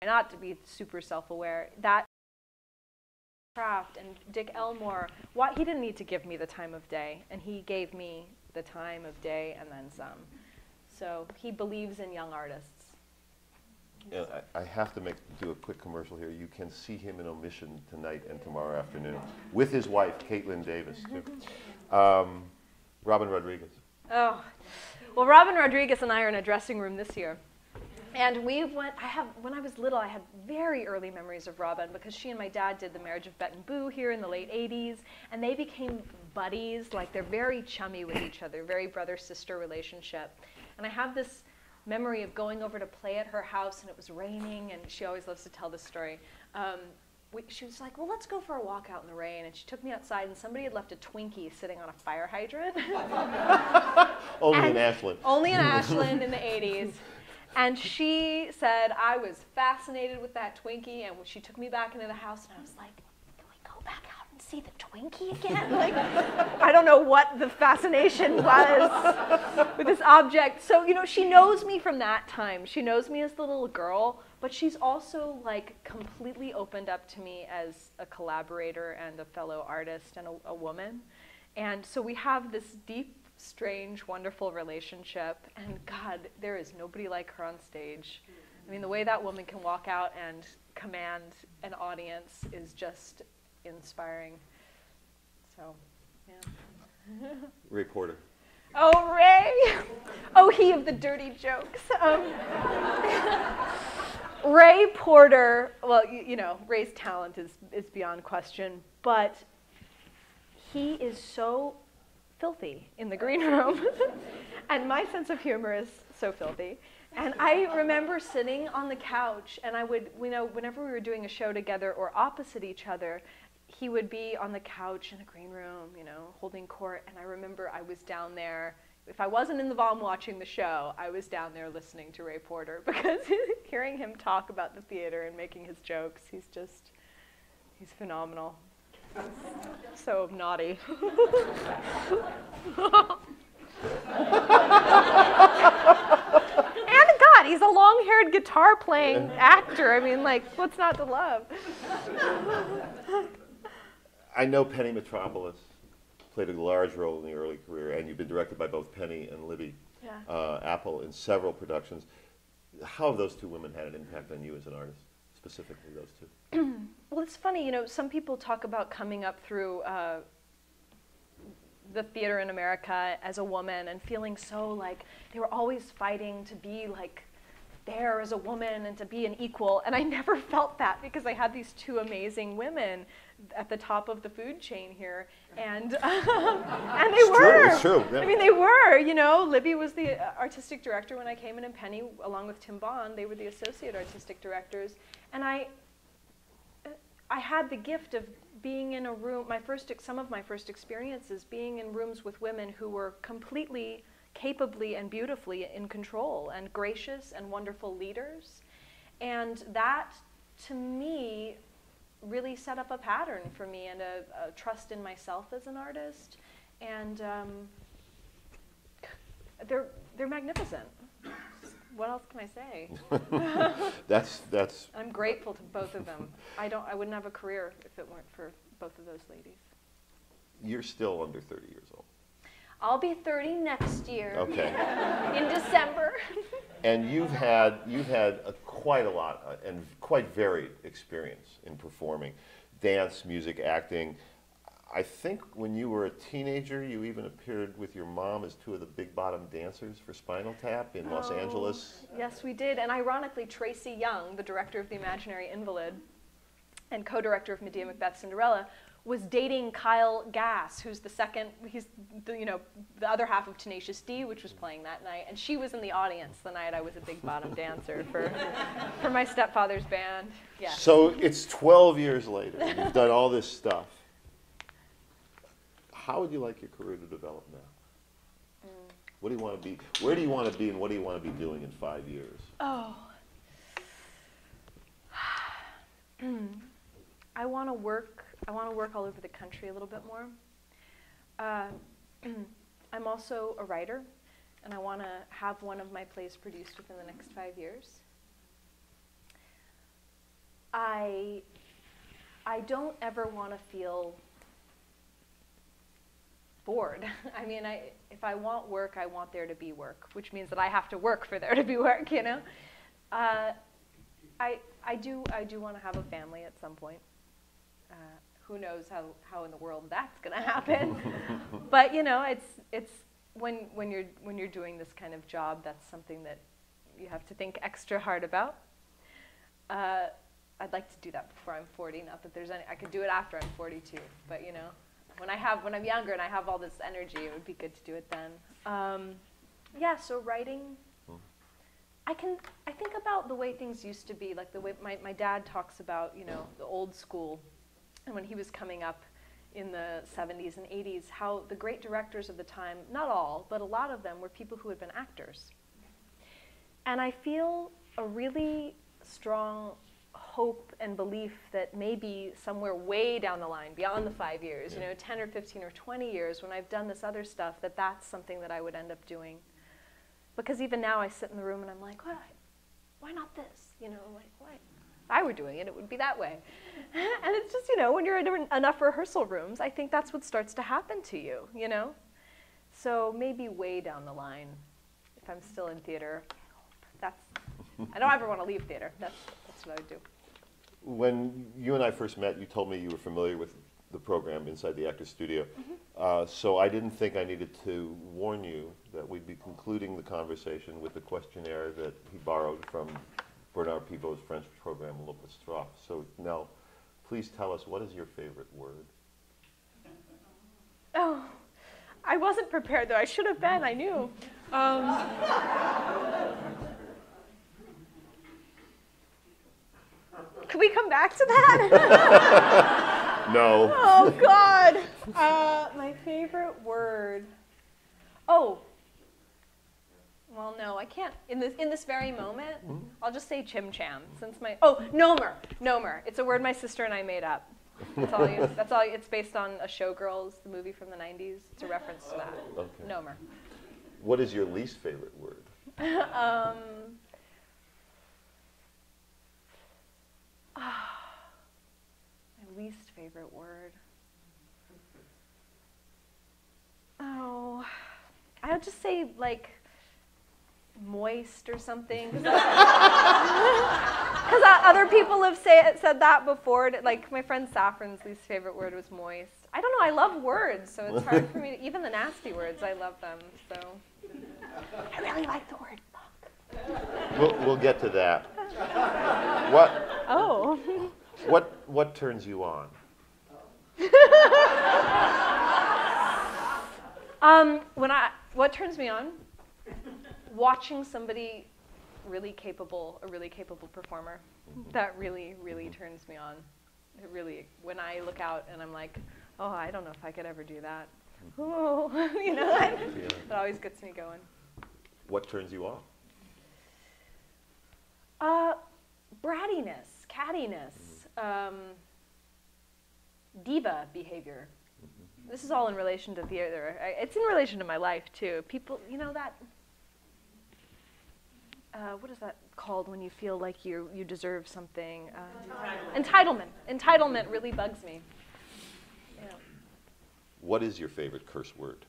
not to be super self-aware. That craft, and Dick Elmore, he didn't need to give me the time of day, and he gave me the time of day and then some. So he believes in young artists. Yeah, I have to do a quick commercial here. You can see him in Omission tonight and tomorrow afternoon with his wife, Caitlin Davis, too. Robin Rodriguez. Oh, well, Robin Rodriguez and I are in a dressing room this year. And when I was little, I had very early memories of Robin because she and my dad did The Marriage of Bette and Boo here in the late 80s, and they became buddies. Like, they're very chummy with each other, very brother-sister relationship. And I have this memory of going over to play at her house, and it was raining, and she always loves to tell this story. She was like, well, let's go for a walk out in the rain, and she took me outside, and somebody had left a Twinkie sitting on a fire hydrant. Only in Ashland. Only in Ashland in the 80s. And she said, I was fascinated with that Twinkie, and she took me back into the house, and I was like, can we go back out and see the Twinkie again? Like, I don't know what the fascination was with this object. So, you know, she knows me from that time. She knows me as the little girl, but she's also, like, completely opened up to me as a collaborator and a fellow artist and a woman. And so we have this deep, strange, wonderful relationship, and God, there is nobody like her on stage. I mean, the way that woman can walk out and command an audience is just inspiring. So, yeah. Ray Porter. Oh, Ray! Oh, he of the dirty jokes. Ray Porter, well, you know, Ray's talent is beyond question, but he is so filthy in the green room. And my sense of humor is so filthy. And I remember sitting on the couch, and I would, you know, whenever we were doing a show together or opposite each other, he would be on the couch in a green room, you know, holding court. And I remember I was down there. If I wasn't in the Vom watching the show, I was down there listening to Ray Porter, because hearing him talk about the theater and making his jokes, he's phenomenal. So naughty. And God, he's a long-haired guitar-playing actor. I mean, like, what's not to love? I know Penny Metropolis played a large role in the early career, and you've been directed by both Penny and Libby Apple in several productions. How have those two women had an impact on you as an artist, specifically those two? Well, it's funny, you know, some people talk about coming up through the theater in America as a woman and feeling so like they were always fighting to be like there as a woman and to be an equal. And I never felt that because I had these two amazing women at the top of the food chain here. And, and they were. It's true. Yeah. I mean, they were, you know. Libby was the artistic director when I came in, and Penny, along with Tim Bond, they were the associate artistic directors. And I had the gift of being in a room, some of my first experiences being in rooms with women who were completely, capably and beautifully in control and gracious and wonderful leaders. And that, to me, really set up a pattern for me and a trust in myself as an artist. And they're magnificent. What else can I say? That's. I'm grateful to both of them. I wouldn't have a career if it weren't for both of those ladies. You're still under 30 years old. I'll be 30 next year. Okay. In December. And you've had quite a lot and quite varied experience in performing, dance, music, acting. I think when you were a teenager, you even appeared with your mom as two of the Big Bottom dancers for Spinal Tap in Los Angeles. Yes, we did. And ironically, Tracy Young, the director of The Imaginary Invalid and co-director of Medea, Macbeth, Cinderella, was dating Kyle Gass, who's he's the other half of Tenacious D, which was playing that night. And she was in the audience the night I was a Big Bottom dancer for my stepfather's band. Yeah. So it's 12 years later. You've done all this stuff. How would you like your career to develop now? What do you want to be? Where do you want to be, and what do you want to be doing in 5 years? Oh. I want to work all over the country a little bit more. I'm also a writer, and I want to have one of my plays produced within the next 5 years. I don't ever want to feel bored. I mean, if I want work, I want there to be work, which means that I have to work for there to be work, you know? I do want to have a family at some point. Who knows how in the world that's going to happen? But you know, it's when you're doing this kind of job, that's something that you have to think extra hard about. I'd like to do that before I'm 40. Not that there's any. I could do it after I'm 42. But you know, when I'm younger and I have all this energy, it would be good to do it then. Yeah. So writing. I think about the way things used to be, like the way my dad talks about, you know, the old school, and when he was coming up in the 70s and 80s, how the great directors of the time, not all, but a lot of them were people who had been actors. And I feel a really strong hope and belief that maybe somewhere way down the line, beyond the 5 years, you know, 10 or 15 or 20 years, when I've done this other stuff, that's something that I would end up doing. Because even now I sit in the room and I'm like, why not this? You know, like, why? If I were doing it, it would be that way. And it's just, you know, when you're in enough rehearsal rooms, I think that's what starts to happen to you, you know? So maybe way down the line, if I'm still in theater, I don't ever want to leave theater. That's what I would do. When you and I first met, you told me you were familiar with the program Inside the Actors Studio. So I didn't think I needed to warn you that we'd be concluding the conversation with the questionnaire that he borrowed from Bernard Pivot's French program, L'Orchestre. So Nell, please tell us, what is your favorite word? Oh, I wasn't prepared though. I should have been, I knew. Can we come back to that? No. Oh, God. My favorite word. Oh. Well, no, I can't. In this very moment, I'll just say chim cham. Nomer. Nomer. It's a word my sister and I made up. That's all. It's based on a Showgirls, the movie from the 90s. It's a reference to that. Okay. Nomer. What is your least favorite word? My least favorite word. Oh, I would just say like moist or something. Because other people have said that before. Like my friend Saffron's least favorite word was moist. I don't know. I love words, so it's hard for me. Even the nasty words, I love them. So I really like the word fuck. We'll get to that. Oh. What turns you on? What turns me on? Watching somebody a really capable performer. That really, really turns me on. It really, when I look out and I'm like, oh, I don't know if I could ever do that. Oh, you know, it always gets me going. What turns you off? Brattiness, cattiness, diva behavior. This is all in relation to theater. It's in relation to my life, too. People, you know that, what is that called when you feel like you deserve something? Entitlement. Entitlement really bugs me. Yeah. What is your favorite curse word?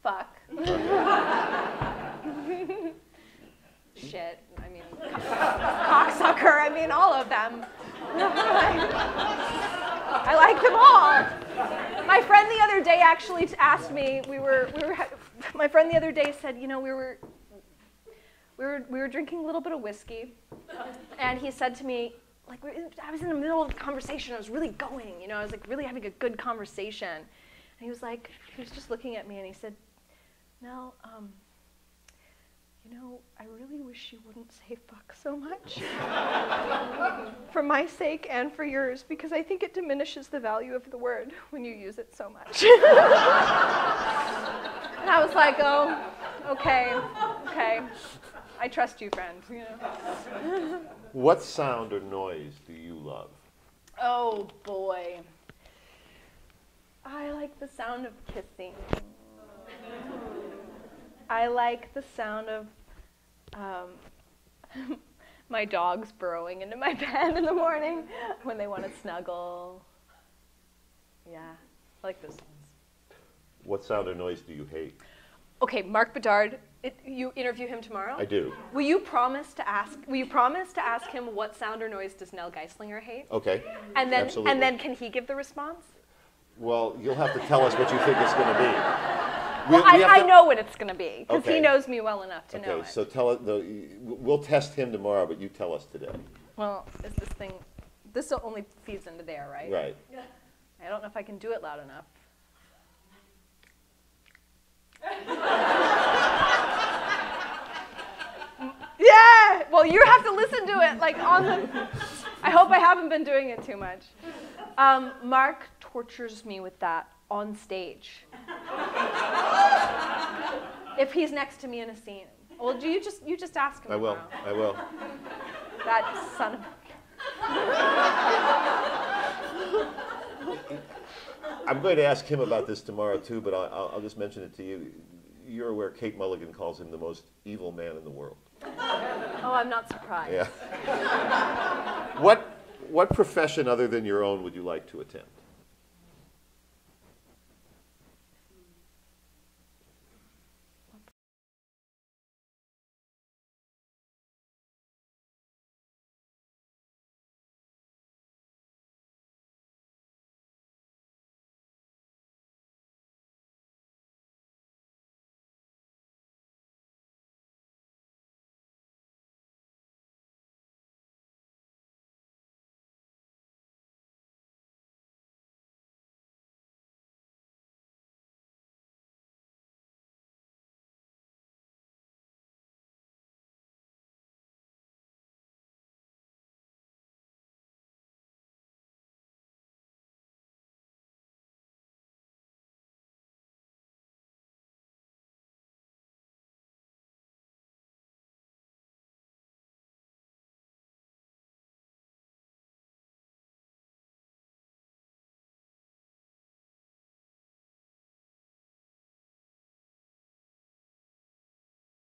Fuck. Shit. I mean, cocksucker. I mean, all of them. I like them all. My friend the other day actually asked me. My friend the other day said, you know, we were drinking a little bit of whiskey, and he said to me, like, I was in the middle of a conversation. I was really going, you know, I was like really having a good conversation, and he was just looking at me, and he said, Nell, you know, I really wish you wouldn't say fuck so much. For my sake and for yours, because I think it diminishes the value of the word when you use it so much. And I was like, oh, okay. I trust you, friend. You know. What sound or noise do you love? Oh, boy. I like the sound of kissing. I like the sound of My dogs burrowing into my bed in the morning when they want to snuggle. Yeah, I like those ones. What sound or noise do you hate? Okay, Mark Bedard. You interview him tomorrow? I do. Will you promise to ask him what sound or noise does Nell Geisslinger hate? Okay. And then Absolutely. and then can he give the response? Well, you'll have to tell us what you think it's going to be. Well, I know what it's going to be because he Okay. knows me well enough to know Okay, it. so tell it. We'll test him tomorrow, but you tell us today. Well, is this thing? This only feeds into there, right? Right. I don't know if I can do it loud enough. Yeah. Well, you have to listen to it like on the. I hope I haven't been doing it too much. Mark tortures me with that on stage. If he's next to me in a scene. Well, you just ask him. I will. tomorrow. I will. That son of. I'm going to ask him about this tomorrow too, but I'll just mention it to you. You're aware Kate Mulligan calls him the most evil man in the world. Oh, I'm not surprised. Yeah. What profession other than your own would you like to attempt?